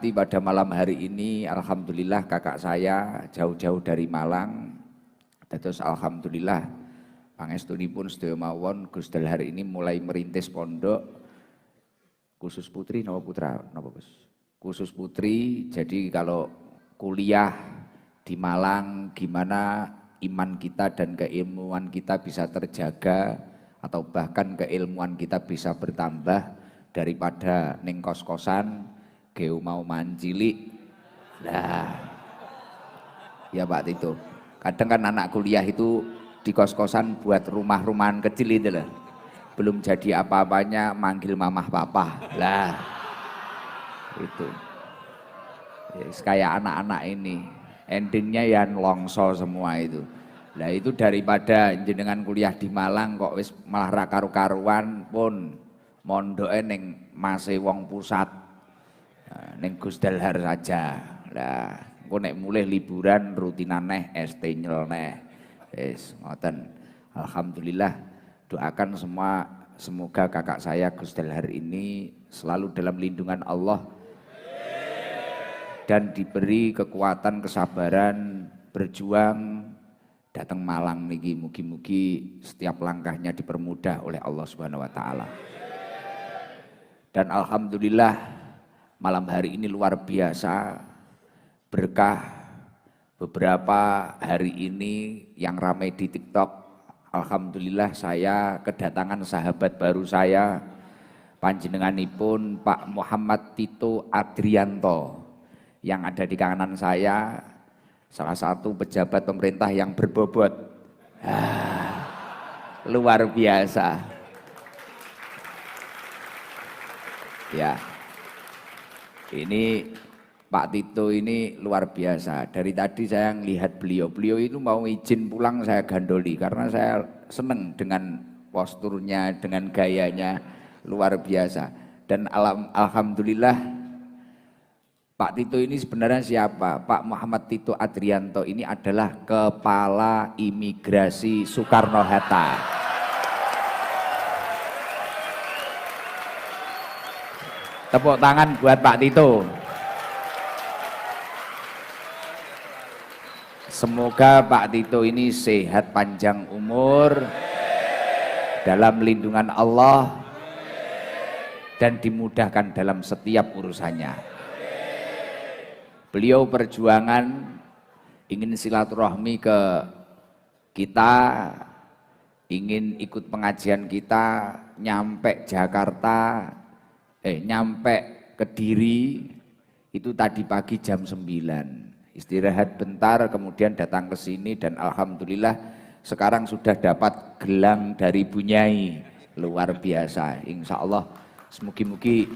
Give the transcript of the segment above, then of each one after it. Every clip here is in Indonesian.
pada malam hari ini, alhamdulillah kakak saya jauh-jauh dari Malang. Terus alhamdulillah pangestunipun sedaya mawon Gus Dal hari ini mulai merintis pondok khusus putri napa putra napa Gus? Khusus putri. Jadi kalau kuliah di Malang gimana iman kita dan keilmuan kita bisa terjaga atau bahkan keilmuan kita bisa bertambah daripada ning kos-kosan geu mau mancilik. Nah, ya Pak Tito. Kadang kan anak kuliah itu di kos-kosan buat rumah-rumahan kecil itu loh. Belum jadi apa-apanya manggil mamah papa. Lah, itu. Ya, kayak anak-anak ini. Endingnya ya longso semua itu. Lah itu daripada jenengan kuliah di Malang kok wis malah ra karu-karuan pun mondoke ning Mase Wong Pusat. Ning Gus Dalhar saja. Lah engko nek mulih liburan rutinan neh ST nyel neh. Wis ngoten. Alhamdulillah doakan semua semoga kakak saya Gus Dalhar ini selalu dalam lindungan Allah dan diberi kekuatan kesabaran berjuang datang Malang niki mugi-mugi setiap langkahnya dipermudah oleh Allah Subhanahu wa taala. Dan alhamdulillah malam hari ini luar biasa berkah. Beberapa hari ini yang ramai di TikTok, alhamdulillah saya kedatangan sahabat baru saya, panjenenganipun Pak Muhammad Tito Adrianto, yang ada di kanan saya, salah satu pejabat pemerintah yang berbobot. Luar biasa. Ya, ini Pak Tito ini luar biasa. Dari tadi saya melihat beliau itu mau izin pulang saya gandoli karena saya seneng dengan posturnya, dengan gayanya luar biasa. Dan alhamdulillah Pak Tito ini sebenarnya siapa? Pak Muhammad Tito Adrianto ini adalah Kepala Imigrasi Soekarno-Hatta. Tepuk tangan buat Pak Tito. Semoga Pak Tito ini sehat panjang umur dalam lindungan Allah dan dimudahkan dalam setiap urusannya. Beliau perjuangan ingin silaturahmi ke kita, ingin ikut pengajian kita, nyampe Jakarta, nyampe Kediri itu tadi pagi jam 9. Istirahat bentar kemudian datang ke sini dan alhamdulillah sekarang sudah dapat gelang dari Bunyai. Luar biasa. Insya Allah semugi-mugi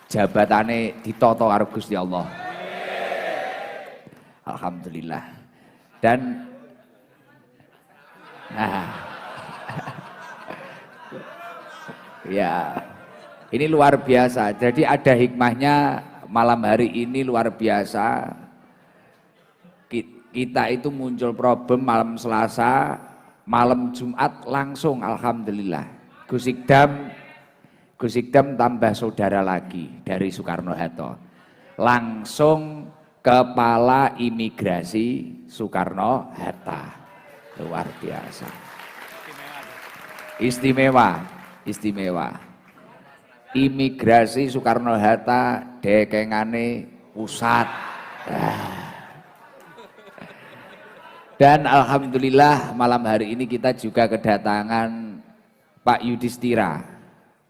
jabatannya ditoto karo Gusti Allah. Alhamdulillah. Dan ya ini luar biasa. Jadi ada hikmahnya malam hari ini luar biasa. Kita itu muncul problem malam Selasa, malam Jumat langsung alhamdulillah. Gus Ikdam tambah saudara lagi dari Soekarno-Hatta. Langsung Kepala Imigrasi Soekarno-Hatta. Luar biasa. Istimewa. Imigrasi Soekarno-Hatta dekengane pusat. Dan alhamdulillah malam hari ini kita juga kedatangan Pak Yudhistira.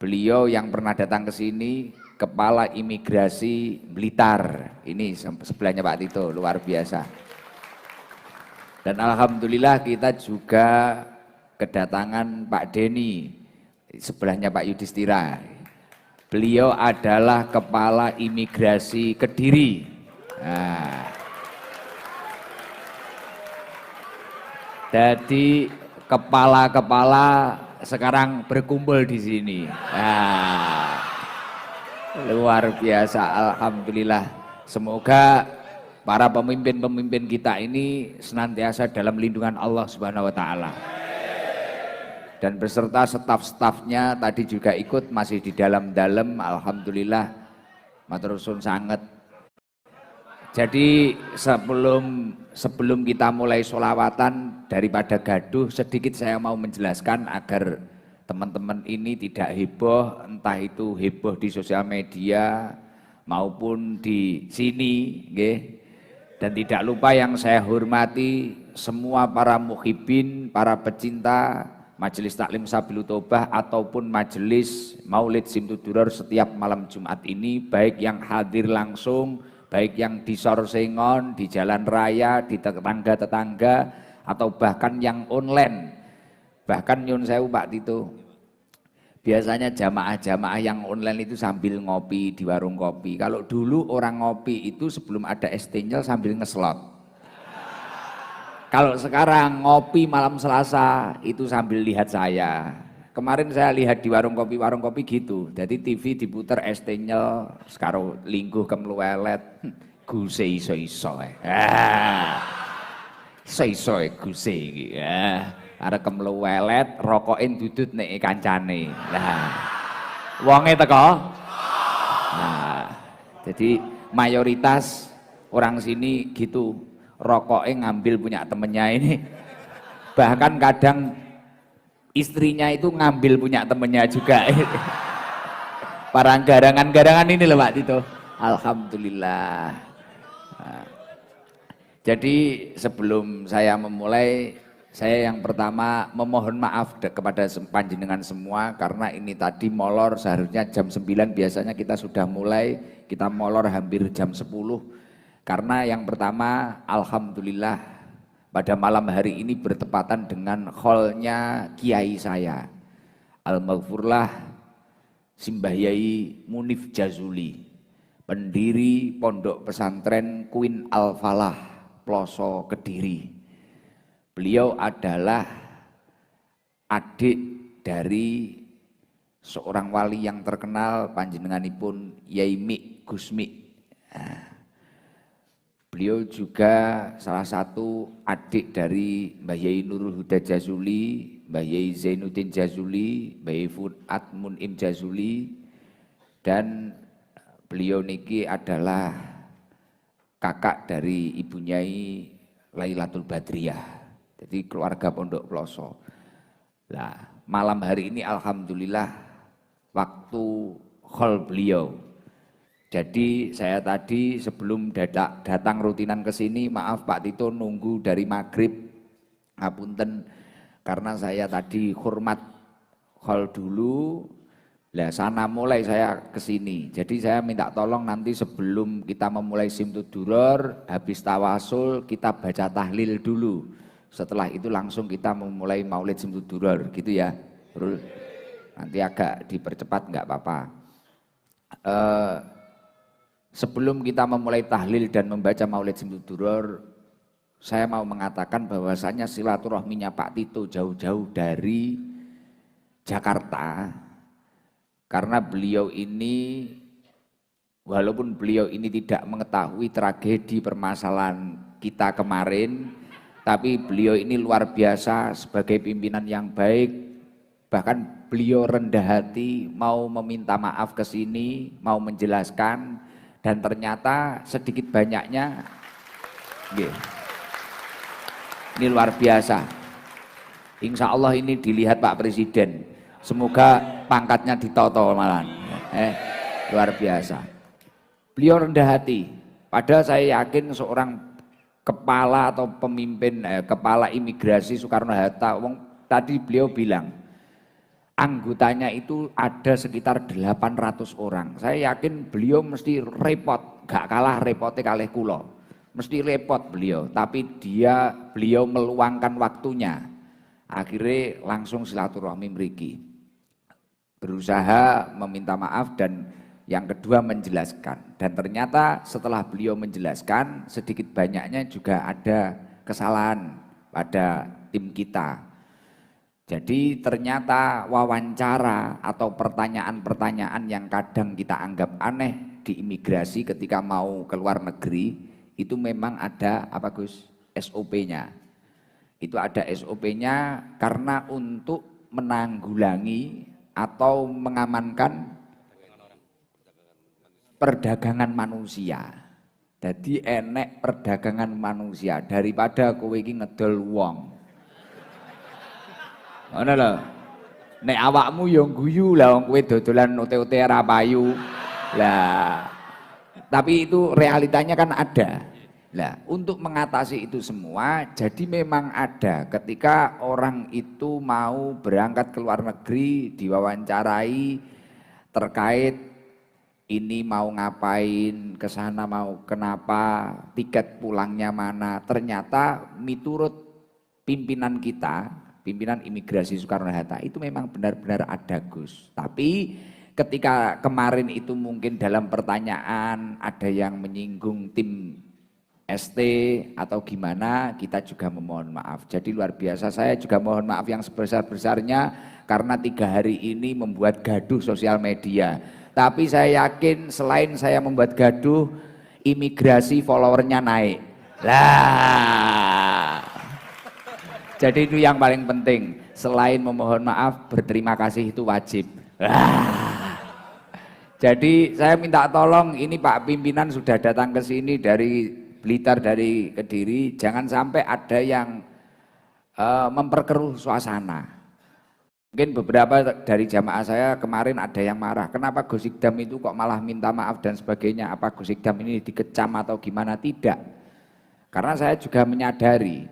Beliau yang pernah datang ke sini, Kepala Imigrasi Blitar. Ini sebelahnya Pak Tito, luar biasa. Dan alhamdulillah kita juga kedatangan Pak Denny, sebelahnya Pak Yudhistira. Beliau adalah Kepala Imigrasi Kediri. Jadi kepala-kepala sekarang berkumpul di sini. Luar biasa, alhamdulillah. Semoga para pemimpin-pemimpin kita ini senantiasa dalam lindungan Allah Subhanahu wa taala. Dan beserta staf-stafnya tadi juga ikut masih di dalam-dalam, alhamdulillah Matur suwun sanget. Jadi sebelum kita mulai sholawatan, daripada gaduh, sedikit saya mau menjelaskan agar teman-teman ini tidak heboh, entah itu heboh di sosial media maupun di sini, nggih. Dan tidak lupa yang saya hormati semua para muhibin, para pecinta Majelis Taklim Sabilu Tobah ataupun Majelis Maulid Simtuduror setiap malam Jumat ini, baik yang hadir langsung, baik yang di Sorsengon, di jalan raya, di tetangga-tetangga, atau bahkan yang online. Bahkan nyun sewu Pak Tito, biasanya jamaah-jamaah yang online itu sambil ngopi di warung kopi. Kalau dulu orang ngopi itu sebelum ada es tenyel sambil ngeslot. Kalau sekarang ngopi malam Selasa itu sambil lihat saya. Kemarin saya lihat di warung kopi gitu. Jadi TV diputer es tenyel, sekarang lingkuh kemluwelet, guse iso-iso. Iso-iso guse iki. Arek kemluwelet, rokokin dudut nek kancane. Nah, wonge teko. Nah, jadi mayoritas orang sini gitu. Rokoknya ngambil punya temennya ini, bahkan kadang istrinya itu ngambil punya temennya juga. Para garangan-garangan ini loh Pak Tito, alhamdulillah. Nah, jadi sebelum saya memulai, saya yang pertama memohon maaf kepada panjenengan semua, karena ini tadi molor, seharusnya jam 9 biasanya kita sudah mulai, kita molor hampir jam 10. Karena yang pertama, alhamdulillah pada malam hari ini bertepatan dengan kholnya kiai saya, Al-Maghfurlah Simbah Yai Munif Jazuli, pendiri Pondok Pesantren Queen Al-Falah, Ploso Kediri. Beliau adalah adik dari seorang wali yang terkenal, panjenenganipun Yai Mik Gusmi. Beliau juga salah satu adik dari Mbah Yai Nurul Huda Jazuli, Mbah Yai Zainuddin Jazuli, Mbah Yai Fuad Munim Jazuli, dan beliau niki adalah kakak dari Ibu Nyai Lailatul Badriyah. Jadi keluarga Pondok Ploso. Nah, malam hari ini alhamdulillah waktu khol beliau. Jadi saya tadi sebelum datang rutinan ke sini, maaf Pak Tito nunggu dari maghrib, ngapunten karena saya tadi hormat khol dulu, lah sana mulai saya ke sini. Jadi saya minta tolong nanti sebelum kita memulai Simtuduror, habis tawasul kita baca tahlil dulu. Setelah itu langsung kita memulai Maulid Simtuduror, gitu ya. Nanti agak dipercepat nggak apa-apa. Sebelum kita memulai tahlil dan membaca Maulid Simtuduror, saya mau mengatakan bahwasanya silaturahminya Pak Tito jauh-jauh dari Jakarta, karena beliau ini, walaupun beliau ini tidak mengetahui tragedi permasalahan kita kemarin, tapi beliau ini luar biasa sebagai pimpinan yang baik. Bahkan beliau rendah hati mau meminta maaf ke sini, mau menjelaskan. Dan ternyata sedikit banyaknya, ini luar biasa. Insya Allah ini dilihat Pak Presiden. Semoga pangkatnya ditoto malahan. Luar biasa. Beliau rendah hati. Padahal saya yakin seorang kepala atau pemimpin, kepala imigrasi Soekarno-Hatta, tadi beliau bilang, anggotanya itu ada sekitar 800 orang. Saya yakin beliau mesti repot, gak kalah repotnya kalih kula. Mesti repot beliau, tapi beliau meluangkan waktunya. Akhirnya langsung silaturahmi mriki. Berusaha meminta maaf dan yang kedua menjelaskan. Dan ternyata setelah beliau menjelaskan, sedikit banyaknya juga ada kesalahan pada tim kita. Jadi ternyata wawancara atau pertanyaan-pertanyaan yang kadang kita anggap aneh di imigrasi ketika mau ke luar negeri, itu memang ada apa Gus? SOP-nya. Itu ada SOP-nya karena untuk menanggulangi atau mengamankan perdagangan manusia. Jadi enek perdagangan manusia daripada kowe iki ngedol wong. Ngono lho. Nek awakmu yo guyu lah wong kowe dodolan ote-ote ora payu. Lah, tapi itu realitanya kan ada. Lah, untuk mengatasi itu semua, jadi memang ada ketika orang itu mau berangkat ke luar negeri, diwawancarai terkait ini mau ngapain, ke sana mau kenapa, tiket pulangnya mana. Ternyata miturut pimpinan kita, pimpinan imigrasi Soekarno-Hatta itu memang benar-benar ada Gus. Tapi ketika kemarin itu mungkin dalam pertanyaan ada yang menyinggung tim ST atau gimana, kita juga memohon maaf. Jadi luar biasa, saya juga mohon maaf yang sebesar-besarnya karena 3 hari ini membuat gaduh sosial media. Tapi saya yakin selain saya membuat gaduh, imigrasi followernya naik. Lah, jadi itu yang paling penting. Selain memohon maaf, berterima kasih itu wajib. Jadi saya minta tolong, ini Pak Pimpinan sudah datang ke sini dari Blitar, dari Kediri, jangan sampai ada yang memperkeruh suasana. Mungkin beberapa dari jamaah saya kemarin ada yang marah, kenapa Gus Ikdam itu kok malah minta maaf dan sebagainya, apa Gus Ikdam ini dikecam atau gimana, tidak. Karena saya juga menyadari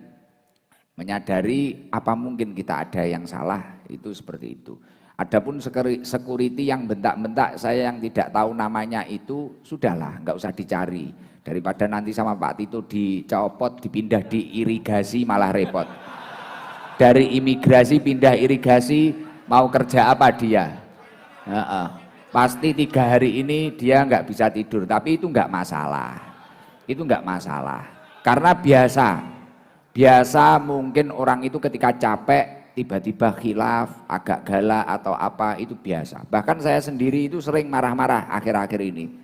apa mungkin kita ada yang salah, itu seperti itu. Adapun security yang bentak-bentak saya yang tidak tahu namanya itu, sudahlah, nggak usah dicari. Daripada nanti sama Pak Tito dicopot, dipindah di irigasi malah repot. Dari imigrasi pindah irigasi, mau kerja apa dia? Pasti 3 hari ini dia nggak bisa tidur, tapi itu nggak masalah. Itu nggak masalah. Karena biasa mungkin orang itu ketika capek, tiba-tiba khilaf, agak galak atau apa, itu biasa. Bahkan saya sendiri itu sering marah-marah akhir-akhir ini.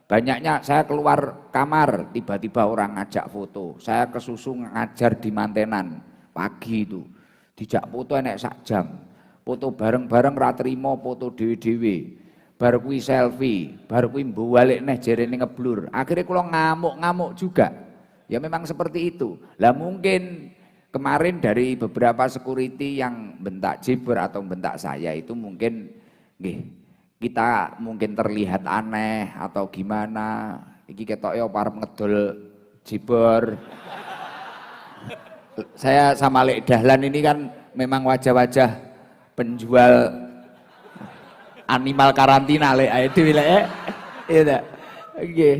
Banyaknya saya keluar kamar, tiba-tiba orang ngajak foto. Saya kesusu ngajar di Mantenan pagi itu, dijak foto enek sak jam. Foto bareng-bareng ra trimo, foto dewe-dewe. Bar kuwi selfie, bar kuwi mbalik neh jerene ngeblur. Akhirnya kula ngamuk-ngamuk juga. Ya memang seperti itu. Lah mungkin kemarin dari beberapa security yang bentak Jiber atau bentak saya itu mungkin nggih, kita mungkin terlihat aneh atau gimana. Iki ketok ya parep ngedol Jiber. Saya sama Lek Dahlan ini kan memang wajah-wajah penjual animal karantina Lek dhewe Lek. Iya ta? Nggih,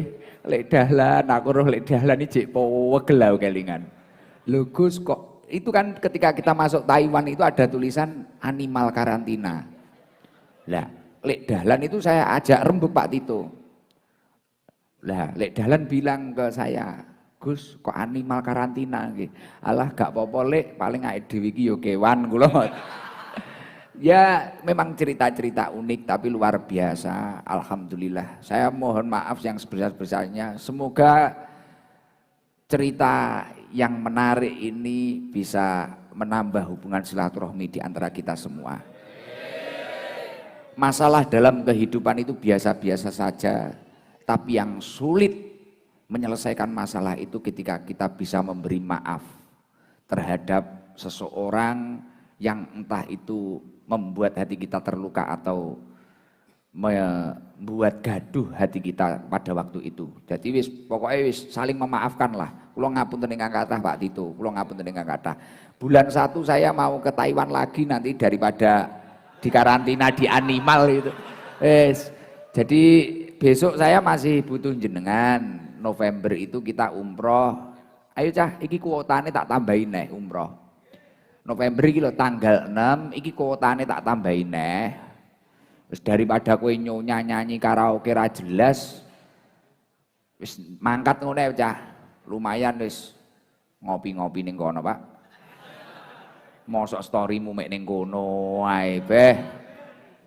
Lek Dahlan, aku roh Lek Dahlan iki jek wegel kelingan. Lho Gus, kok itu kan ketika kita masuk Taiwan itu ada tulisan animal karantina. Lah, Lek Dahlan itu saya ajak rembuk Pak Tito. Lah, Lek Dahlan bilang ke saya, Gus, kok animal karantina nggih. Alah gak apa-apa Lek, paling awake dhewe iki ya kewan kula. Ya, memang cerita-cerita unik tapi luar biasa. Alhamdulillah. Saya mohon maaf yang sebesar-besarnya. Semoga cerita yang menarik ini bisa menambah hubungan silaturahmi di antara kita semua. Masalah dalam kehidupan itu biasa-biasa saja, tapi yang sulit menyelesaikan masalah itu ketika kita bisa memberi maaf terhadap seseorang yang entah itu membuat hati kita terluka atau membuat gaduh hati kita pada waktu itu. Jadi pokoknya saling memaafkan lah. Kula ngapunten ingkang kathah Pak Tito, kula ngapunten ingkang kathah. Bulan 1 saya mau ke Taiwan lagi nanti daripada di karantina di animal itu. Jadi besok saya masih butuh jenengan. November itu kita umroh. Ayo cah, iki kuotane tak tambahin neh umroh. November iki lho tanggal 6, iki kuotane tak tambahin neh. Wis daripada kowe nyonya nyanyi karaoke ra jelas. Wis mangkat ngono cah. Lumayan wis ngopi-ngopi ning kono, Pak. Mosok storymu mek ning kono ae, Beh.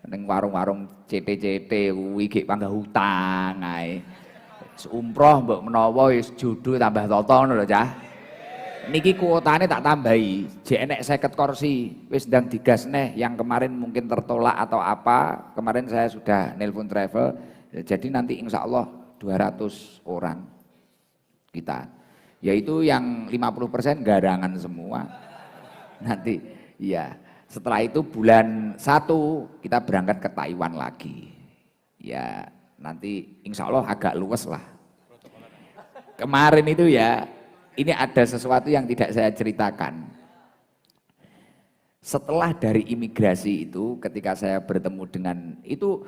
Ning warung-warung CT-CT kuwi gek panggah hutang ae. Umroh mbok menawa wis judul tambah toto ngono lho, Cah. Niki kuotane tak tambahi, jek enek 50 kursi, wis ndang digas neh yang kemarin mungkin tertolak atau apa. Kemarin saya sudah nelpon travel, Jadi nanti insya Allah 200 orang kita. Yaitu yang 50% garangan semua. Nanti ya setelah itu bulan 1 kita berangkat ke Taiwan lagi. Ya nanti insya Allah agak luas lah. Kemarin itu ya, ini ada sesuatu yang tidak saya ceritakan. Setelah dari imigrasi itu, ketika saya bertemu dengan itu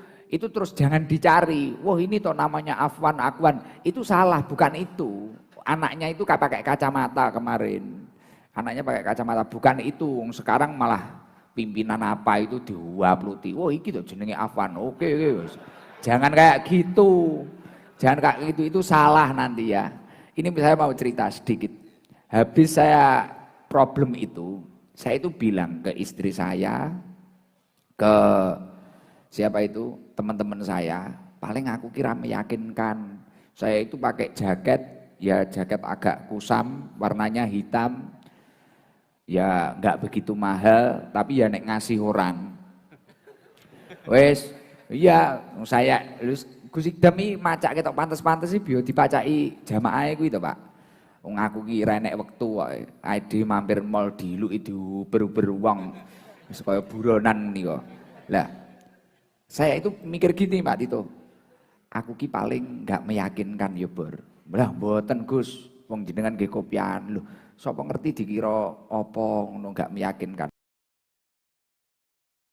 terus jangan dicari. Wah ini toh namanya Afwan, Akwan. Itu salah, bukan itu. Anaknya itu pakai kacamata kemarin. Anaknya pakai kacamata, bukan itu. Sekarang malah pimpinan apa itu diwapluti. Wah ini tuh jenenge Afwan. Oke. Jangan kayak gitu. Jangan kayak gitu, itu salah nanti ya. Ini saya mau cerita sedikit. Habis saya problem itu, saya itu bilang ke istri saya, ke siapa itu, teman-teman saya, paling aku kira meyakinkan. Saya itu pakai jaket, ya jaket agak kusam, warnanya hitam, ya nggak begitu mahal, tapi ya nek ngasih orang. Wes, iya saya, Gus Idam iki macak ketok pantes-pantes sih biar dipacaki jamaah iku itu Pak. Wong aku ki ra enek wektu wae. Ade mampir mall diluk diuber-uber wong. Wis kaya buronan nika. Lah, saya itu mikir gini Pak Tito. Aku ki paling enggak meyakinkan ya, Bor. Lah mboten Gus, wong jenengan nggih kopian. Lho, sapa ngerti dikira apa ngono enggak meyakinkan.